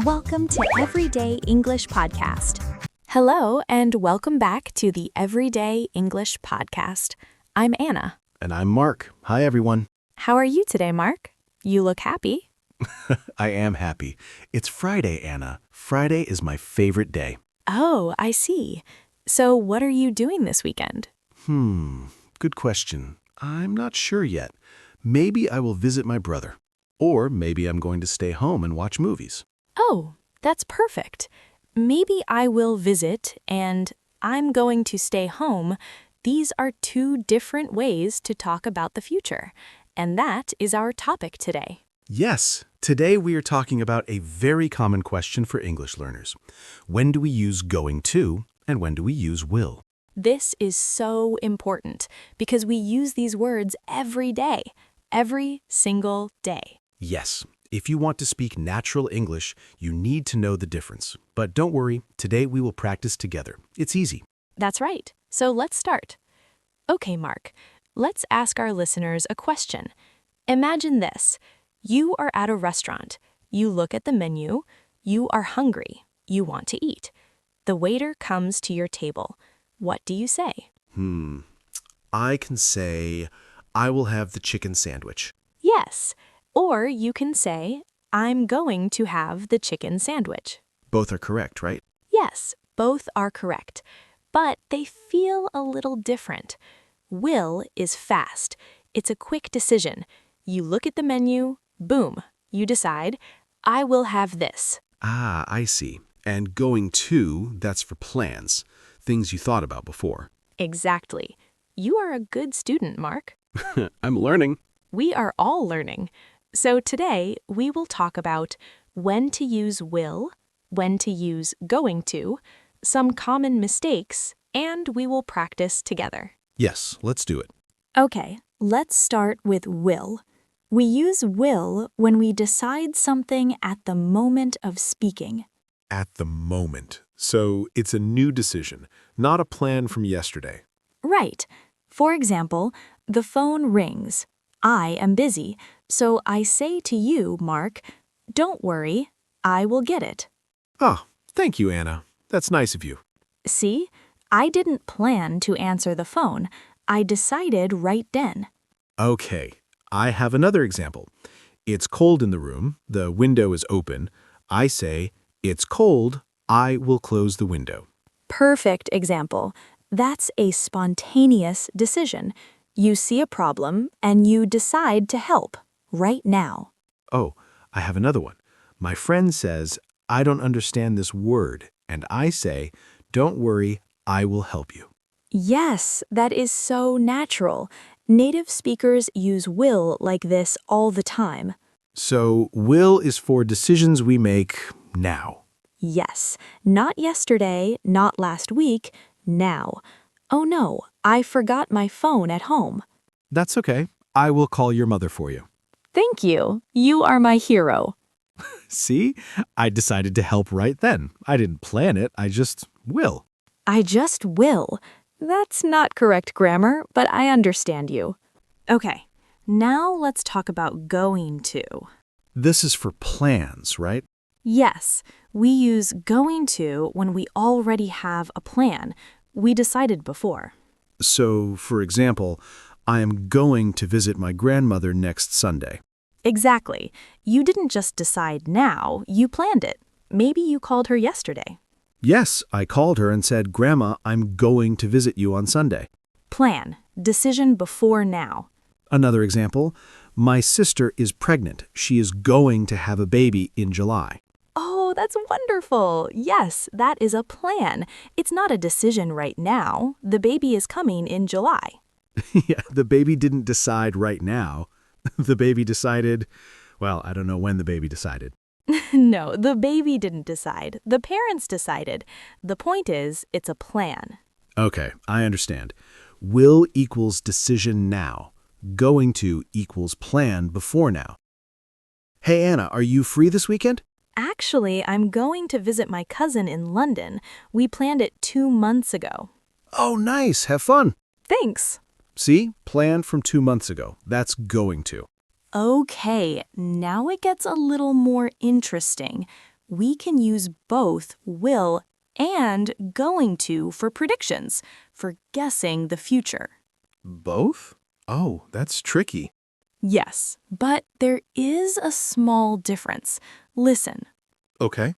Welcome to Everyday English Podcast. Hello, and welcome back to the Everyday English Podcast. I'm Anna. And I'm Mark. Hi, everyone. How are you today, Mark? You look happy. I am happy. It's Friday, Anna. Friday is my favorite day. Oh, I see. So what are you doing this weekend? Good question. I'm not sure yet. Maybe I will visit my brother. Or maybe I'm going to stay home and watch movies. Oh, that's perfect. Maybe I will visit and I'm going to stay home. These are two different ways to talk about the future. And that is our topic today. Yes, today we are talking about a very common question for English learners. When do we use going to and when do we use will? This is so important because we use these words every day, every single day. Yes, if you want to speak natural English, you need to know the difference. But don't worry, today we will practice together. It's easy. That's right. So let's start. Okay, Mark, let's ask our listeners a question. Imagine this. You are at a restaurant. You look at the menu. You are hungry. You want to eat. The waiter comes to your table. What do you say? I can say, I will have the chicken sandwich. Yes. Or you can say, I'm going to have the chicken sandwich. Both are correct, right? Yes, both are correct. But they feel a little different. Will is fast. It's a quick decision. You look at the menu, boom, you decide, I will have this. Ah, I see. And going to, that's for plans, things you thought about before. Exactly. You are a good student, Mark. I'm learning. We are all learning. So today, we will talk about when to use will, when to use going to, some common mistakes, and we will practice together. Yes, let's do it. Okay, let's start with will. We use will when we decide something at the moment of speaking. At the moment. So it's a new decision, not a plan from yesterday. Right. For example, the phone rings. I am busy, so I say to you, Mark, don't worry, I will get it. Ah, thank you, Anna. That's nice of you. See, I didn't plan to answer the phone. I decided right then. Okay, I have another example. It's cold in the room. The window is open. I say, it's cold. I will close the window. Perfect example. That's a spontaneous decision. You see a problem and you decide to help right now. Oh, I have another one. My friend says, I don't understand this word. And I say, don't worry, I will help you. Yes, that is so natural. Native speakers use will like this all the time. So will is for decisions we make now. Yes, not yesterday, not last week, now. Oh no, I forgot my phone at home. That's okay. I will call your mother for you. Thank you. You are my hero. See? I decided to help right then. I didn't plan it. I just will. I just will. That's not correct grammar, but I understand you. Okay, now let's talk about going to. This is for plans, right? Yes, we use going to when we already have a plan. We decided before. So, for example, I am going to visit my grandmother next Sunday. Exactly. You didn't just decide now, you planned it. Maybe you called her yesterday. Yes, I called her and said, Grandma, I'm going to visit you on Sunday. Plan. Decision before now. Another example, my sister is pregnant. She is going to have a baby in July. Oh, that's wonderful. Yes, that is a plan. It's not a decision right now. The baby is coming in July. Yeah, the baby didn't decide right now. The baby decided, well, I don't know when the baby decided. No, the baby didn't decide. The parents decided. The point is, it's a plan. Okay, I understand. Will equals decision now. Going to equals plan before now. Hey, Anna, are you free this weekend? Actually, I'm going to visit my cousin in London. We planned it 2 months ago. Oh, nice. Have fun. Thanks. See? Planned from 2 months ago. That's going to. Okay, now it gets a little more interesting. We can use both will and going to for predictions, for guessing the future. Both? Oh, that's tricky. Yes, but there is a small difference. Listen. Okay.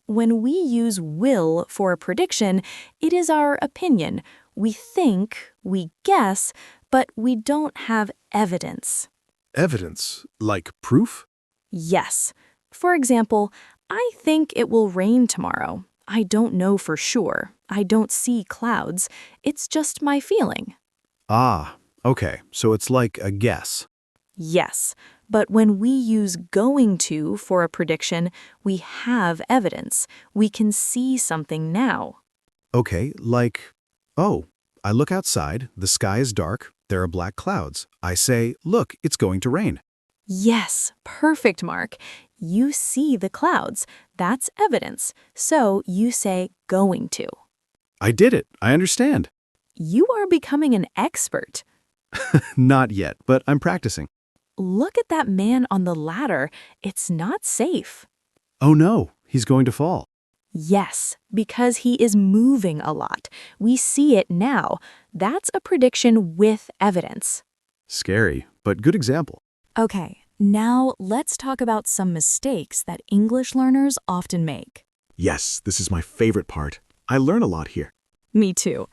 When we use will for a prediction, it is our opinion. We think, we guess, but we don't have evidence. Evidence? Like proof? Yes. For example, I think it will rain tomorrow. I don't know for sure. I don't see clouds. It's just my feeling. Ah, okay, so it's like a guess. Yes, but when we use going to for a prediction, we have evidence. We can see something now. Okay, like, oh, I look outside, the sky is dark, there are black clouds. I say, look, it's going to rain. Yes, perfect, Mark. You see the clouds. That's evidence. So you say going to. I did it, I understand. You are becoming an expert. Not yet, but I'm practicing. Look at that man on the ladder. It's not safe. Oh no, he's going to fall. Yes, because he is moving a lot. We see it now. That's a prediction with evidence. Scary, but good example. Okay, now let's talk about some mistakes that English learners often make. Yes, this is my favorite part. I learn a lot here. Me too.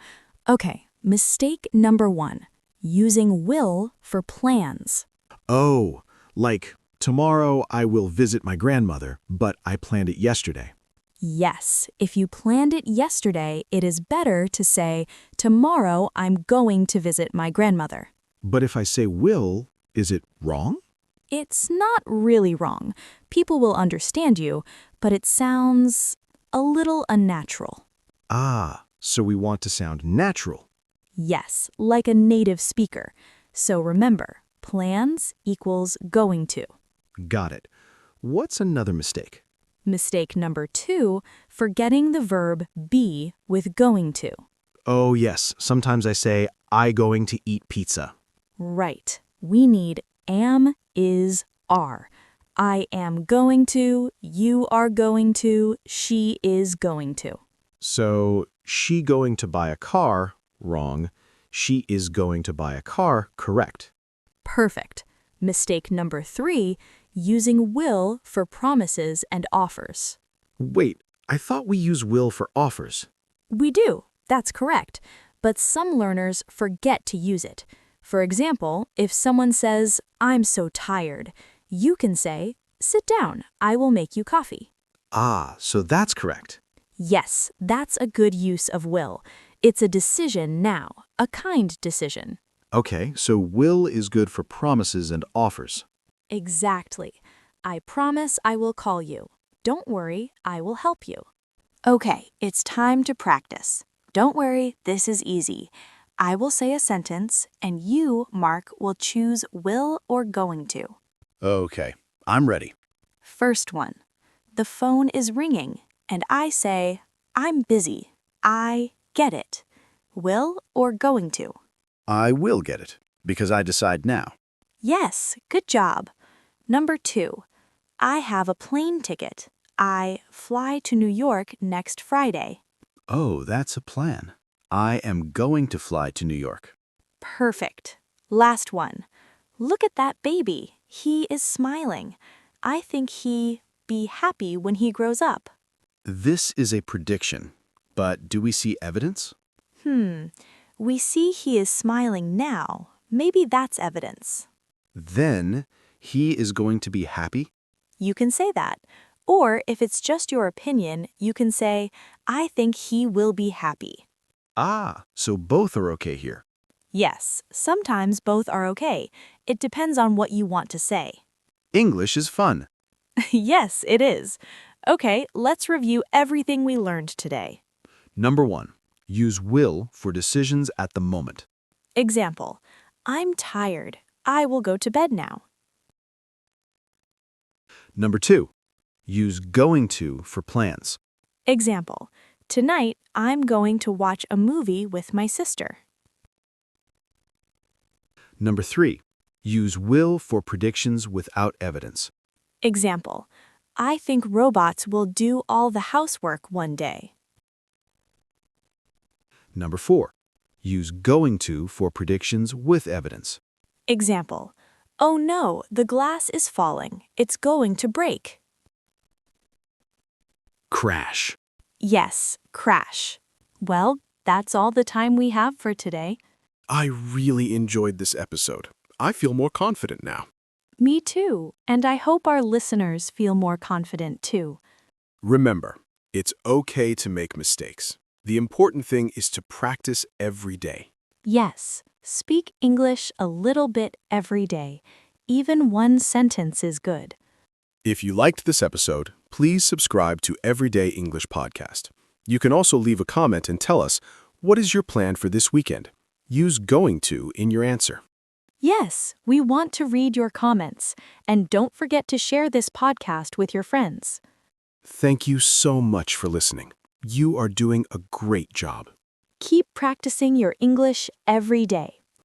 Okay, mistake number 1, using will for plans. Oh, like, tomorrow I will visit my grandmother, but I planned it yesterday. Yes, if you planned it yesterday, it is better to say, tomorrow I'm going to visit my grandmother. But if I say will, is it wrong? It's not really wrong. People will understand you, but it sounds a little unnatural. Ah, so we want to sound natural. Yes, like a native speaker. So remember, plans equals going to. Got it. What's another mistake? Mistake number 2, forgetting the verb be with going to. Oh yes, sometimes I say, I going to eat pizza. Right. We need am, is, are. I am going to, you are going to, she is going to. So, she going to buy a car, wrong. She is going to buy a car, correct. Perfect. Mistake number 3, using will for promises and offers. Wait, I thought we use will for offers. We do, that's correct, but some learners forget to use it. For example, if someone says, I'm so tired, you can say, sit down, I will make you coffee. Ah, so that's correct. Yes, that's a good use of will. It's a decision now, a kind decision. Okay, so will is good for promises and offers. Exactly. I promise I will call you. Don't worry, I will help you. Okay, it's time to practice. Don't worry, this is easy. I will say a sentence, and you, Mark, will choose will or going to. Okay, I'm ready. First one. The phone is ringing, and I say, I'm busy. I get it. Will or going to? I will get it, because I decide now. Yes, good job. Number 2. I have a plane ticket. I fly to New York next Friday. Oh, that's a plan. I am going to fly to New York. Perfect. Last one. Look at that baby. He is smiling. I think he be happy when he grows up. This is a prediction, but do we see evidence? We see he is smiling now. Maybe that's evidence. Then, he is going to be happy? You can say that. Or if it's just your opinion, you can say, I think he will be happy. Ah, so both are okay here. Yes, sometimes both are okay. It depends on what you want to say. English is fun. Yes, it is. Okay, let's review everything we learned today. Number 1. Use will for decisions at the moment. Example, I'm tired. I will go to bed now. Number 2. Use going to for plans. Example, tonight I'm going to watch a movie with my sister. Number 3. Use will for predictions without evidence. Example, I think robots will do all the housework one day. Number 4. Use going to for predictions with evidence. Example. Oh no, the glass is falling. It's going to break. Crash. Yes, crash. Well, that's all the time we have for today. I really enjoyed this episode. I feel more confident now. Me too, and I hope our listeners feel more confident too. Remember, it's okay to make mistakes. The important thing is to practice every day. Yes, speak English a little bit every day. Even one sentence is good. If you liked this episode, please subscribe to Everyday English Podcast. You can also leave a comment and tell us, what is your plan for this weekend? Use going to in your answer. Yes, we want to read your comments. And don't forget to share this podcast with your friends. Thank you so much for listening. You are doing a great job. Keep practicing your English every day.